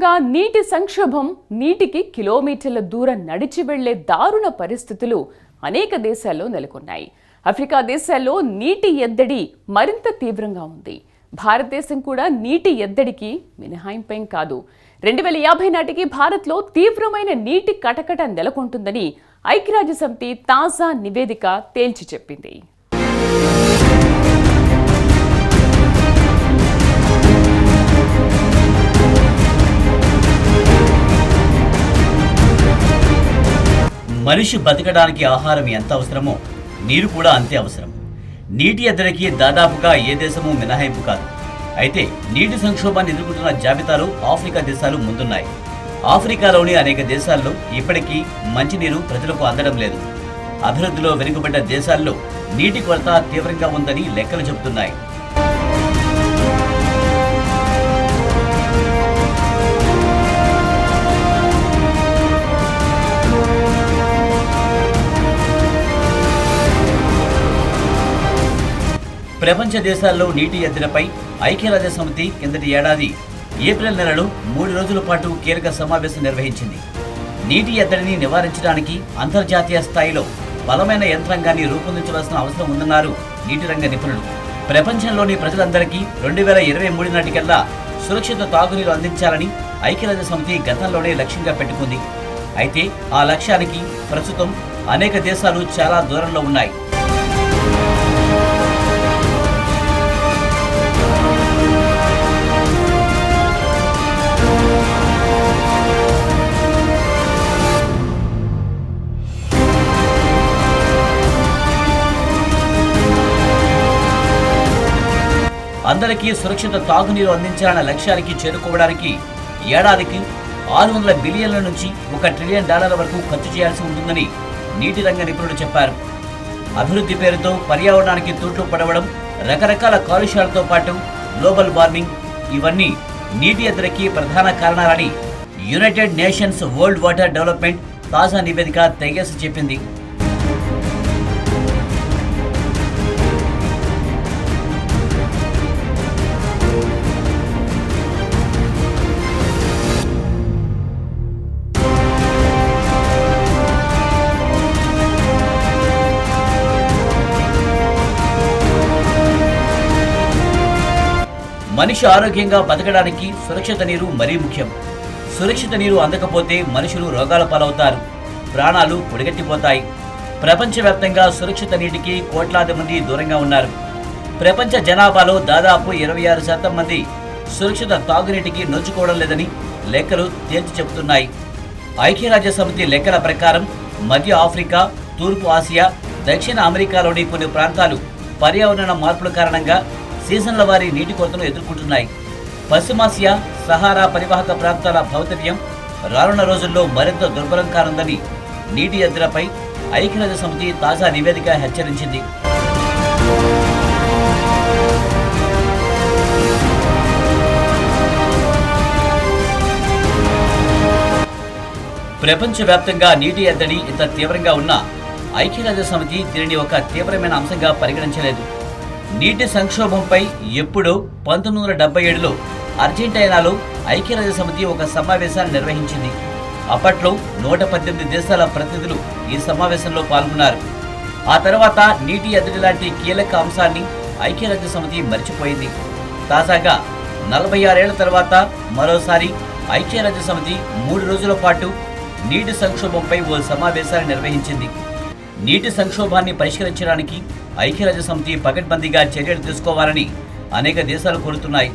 దేశవ్యాప్తంగా నీటి సంక్షోభం, నీటికి కిలోమీటర్ల దూరం నడిచి వెళ్లే దారుణ పరిస్థితులు అనేక దేశాల్లో నెలకొన్నాయి. ఆఫ్రికా దేశాల్లో నీటి ఎద్దడి మరింత తీవ్రంగా ఉంది. భారతదేశం కూడా నీటి ఎద్దడికి మినహాయింపేం కాదు. 2050 నాటికి భారత్లో తీవ్రమైన నీటి కటకట నెలకొంటుందని ఐక్యరాజ్యసమితి తాజా నివేదిక తేల్చి చెప్పింది. మనిషి బతకడానికి ఆహారం ఎంత అవసరమో నీరు కూడా అంతే అవసరం. నీటి ఎద్దడికి దాదాపుగా ఏ దేశమూ మినహాయింపు కాదు. అయితే నీటి సంక్షోభాన్ని ఎదుర్కొంటున్న జాబితాలో ఆఫ్రికా దేశాలు ముందున్నాయి. ఆఫ్రికాలోని అనేక దేశాల్లో ఇప్పటికీ మంచినీరు ప్రజలకు అందడం లేదు. అభివృద్ధిలో వెనుకబడ్డ దేశాల్లో నీటి కొరత తీవ్రంగా ఉందని లెక్కలు చెబుతున్నాయి. ప్రపంచ దేశాల్లో నీటి ఎద్దడిపై ఐక్యరాజ్యసమితి కిందటి ఏడాది ఏప్రిల్ నెలలో 3 రోజుల పాటు కీలక సమావేశం నిర్వహించింది. నీటి ఎద్దడిని నివారించడానికి అంతర్జాతీయ స్థాయిలో బలమైన యంత్రాంగాన్ని రూపొందించవలసిన అవసరం ఉందన్నారు నీటి రంగ నిపుణులు. ప్రపంచంలోని ప్రజలందరికీ 2023 నాటికల్లా సురక్షిత తాగునీరు అందించాలని ఐక్యరాజ్యసమితి గతంలోనే లక్ష్యంగా పెట్టుకుంది. అయితే ఆ లక్ష్యానికి ప్రస్తుతం అనేక దేశాలు చాలా దూరంలో ఉన్నాయి. అందరికీ సురక్షిత తాగునీరు అందించాలన్న లక్ష్యానికి చేరుకోవడానికి ఏడాదికి 600 బిలియన్ల నుంచి $1 ట్రిలియన్ వరకు ఖర్చు చేయాల్సి ఉంటుందని నీటి రంగ నిపుణులు చెప్పారు. అభివృద్ధి పేరుతో పర్యావరణానికి తూట్లు పడవడం, రకరకాల కాలుష్యాలతో పాటు గ్లోబల్ వార్మింగ్ ఇవన్నీ నీటి ఎద్దడికి ప్రధాన కారణాలని United Nations World Water Development తాజా నివేదిక తెగేసి చెప్పింది. మనిషి ఆరోగ్యంగా బతకడానికి సురక్షిత నీరు మరీ ముఖ్యం. సురక్షిత నీరు అందకపోతే మనుషులు రోగాల పాలవుతారు, ప్రాణాలు పొడిగట్టిపోతాయి. ప్రపంచవ్యాప్తంగా సురక్షిత నీటికి కోట్లాది మంది దూరంగా ఉన్నారు. ప్రపంచ జనాభాలో దాదాపు 26% మంది సురక్షిత తాగునీటికి నోచుకోవడం లేదని లెక్కలు తేల్చి చెబుతున్నాయి. ఐక్యరాజ్యసమితి లెక్కల ప్రకారం మధ్య ఆఫ్రికా, తూర్పు ఆసియా, దక్షిణ అమెరికాలోని కొన్ని ప్రాంతాలు పర్యావరణ మార్పుల కారణంగా సీజన్ల వారి నీటి కొరతను ఎదుర్కొంటున్నాయి. పశ్చిమాసియా, సహారా పరివాహక ప్రాంతాల భౌతిర్యం రానున్న రోజుల్లో మరింత దుర్బలం కానుందని నీటి ఎద్దడిపై ఐక్యరాజ్యసమితి తాజా నివేదిక హెచ్చరించింది. ప్రపంచవ్యాప్తంగా నీటి ఎద్దడి ఇంత తీవ్రంగా ఉన్న ఐక్యరాజ్యసమితి దీనిని ఒక తీవ్రమైన అంశంగా పరిగణించలేదు. నీటి సంక్షోభంపై ఎప్పుడో 1977లో అర్జెంటీనాలో ఐక్యరాజ్యసమితి ఒక సమావేశాన్ని నిర్వహించింది. అప్పట్లో 118 దేశాల ప్రతినిధులు ఈ సమావేశంలో పాల్గొన్నారు. ఆ తర్వాత నీటి ఎద్దడి లాంటి కీలక అంశాన్ని ఐక్యరాజ్యసమితి మర్చిపోయింది. తాజాగా 46 ఏళ్ల తర్వాత మరోసారి ఐక్యరాజ్యసమితి 3 రోజుల పాటు నీటి సంక్షోభంపై ఓ సమావేశాన్ని నిర్వహించింది. నీటి సంక్షోభాన్ని పరిష్కరించడానికి ఐక్యరాజ్యసమితి పకడ్బందీగా చర్యలు తీసుకోవాలని అనేక దేశాలు కోరుతున్నాయి.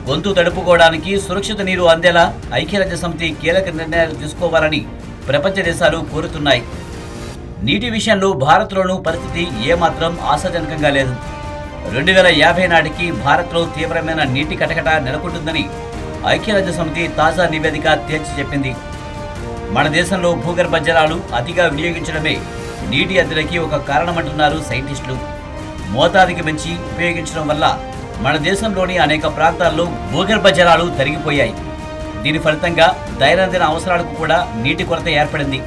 గొంతు తడుపుకోవడానికి సురక్షిత నీరు అందేలా ఐక్యరాజ్యసమితి కీలక నిర్ణయాలు తీసుకోవాలని ప్రపంచ దేశాలు కోరుతున్నాయి. నీటి విషయంలో భారత్లోనూ పరిస్థితి ఏమాత్రం ఆశాజనకంగా లేదు. 2050 నాటికి భారత్లో తీవ్రమైన నీటి కటకట నెలకొంటుందని ఐక్యరాజ్యసమితి తాజా నివేదిక తేల్చి చెప్పింది. మన దేశంలో భూగర్భ జలాలు అతిగా వినియోగించడమే నీటి ఎద్దడికి ఒక కారణమంటున్నారు సైంటిస్టులు. మోతాదుకి మించి ఉపయోగించడం వల్ల మన దేశంలోని అనేక ప్రాంతాల్లో భూగర్భ జలాలు తరిగిపోయాయి. దీని ఫలితంగా దైనందిన అవసరాలకు కూడా నీటి కొరత ఏర్పడింది.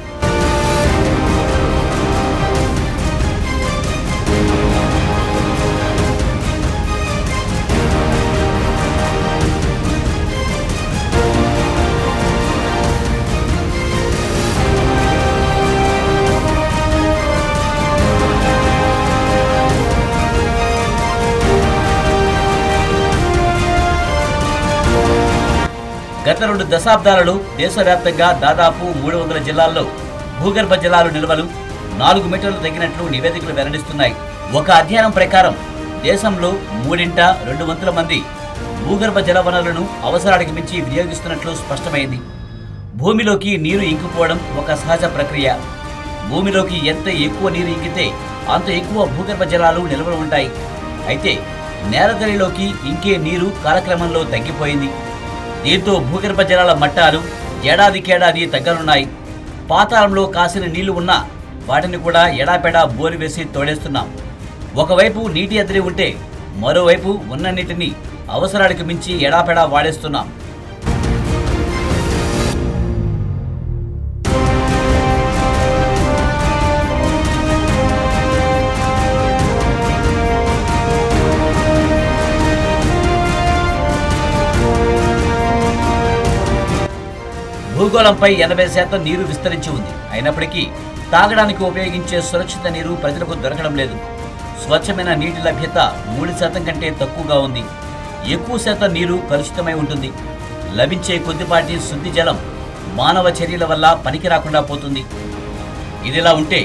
గత 2 దశాబ్దాలలో దేశవ్యాప్తంగా దాదాపు 300 జిల్లాల్లో భూగర్భ జలాలు నిల్వలు 4 మీటర్లు తగ్గినట్లు నివేదికలు వెల్లడిస్తున్నాయి. ఒక అధ్యయనం ప్రకారం దేశంలో 2/3 మంది భూగర్భ జల వనరులను అవసరానికి మించి వినియోగిస్తున్నట్లు స్పష్టమైంది. భూమిలోకి నీరు ఇంకిపోవడం ఒక సహజ ప్రక్రియ. భూమిలోకి ఎంత ఎక్కువ నీరు ఇంకితే అంత ఎక్కువ భూగర్భ జలాలు నిల్వలు ఉంటాయి. అయితే నేలతల్లిలోకి ఇంకే నీరు కాలక్రమంలో తగ్గిపోయింది. దీంతో భూగర్భ జలాల మట్టాలు ఏడాదికేడాది తగ్గనున్నాయి. పాతాళంలో కాసిన నీళ్లు ఉన్నా వాటిని కూడా ఎడాపెడా బోరు వేసి తోడేస్తున్నాం. ఒకవైపు నీటి ఎద్దడి ఉంటే మరోవైపు ఉన్న నీటిని అవసరానికి మించి ఎడాపెడా వాడేస్తున్నాం. భూగోళంపై 80% నీరు విస్తరించి ఉంది. అయినప్పటికీ తాగడానికి ఉపయోగించే సురక్షిత నీరు ప్రజలకు దొరకడం లేదు. స్వచ్ఛమైన నీటి లభ్యత 3% కంటే తక్కువగా ఉంది. ఎక్కువ శాతం నీరు కలుషితమై ఉంటుంది. లభించే కొద్దిపాటి శుద్ధి జలం మానవ చర్యల వల్ల పనికి రాకుండా పోతుంది. ఇదిలా ఉంటే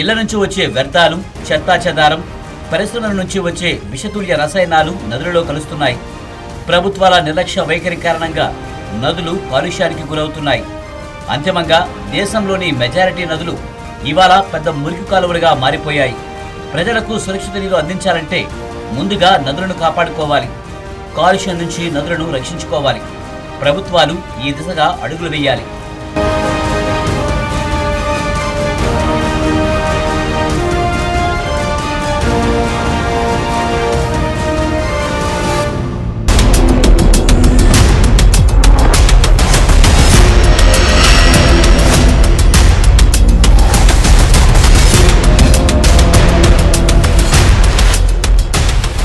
ఇళ్ల నుంచి వచ్చే వ్యర్థాలు, చెత్తాచెదారం, పరిశ్రమల నుంచి వచ్చే విషతుల్య రసాయనాలు నదులలో కలుస్తున్నాయి. ప్రభుత్వాల నిర్లక్ష్య వైఖరి కారణంగా నదులు కాలుష్యానికి గురవుతున్నాయి. అంతిమంగా దేశంలోని మెజారిటీ నదులు ఇవాళ పెద్ద మురికి కాలువలుగా మారిపోయాయి. ప్రజలకు సురక్షిత నీరు అందించాలంటే ముందుగా నదులను కాపాడుకోవాలి. కాలుష్యం నుంచి నదులను రక్షించుకోవాలి. ప్రభుత్వాలు ఈ దిశగా అడుగులు వేయాలి.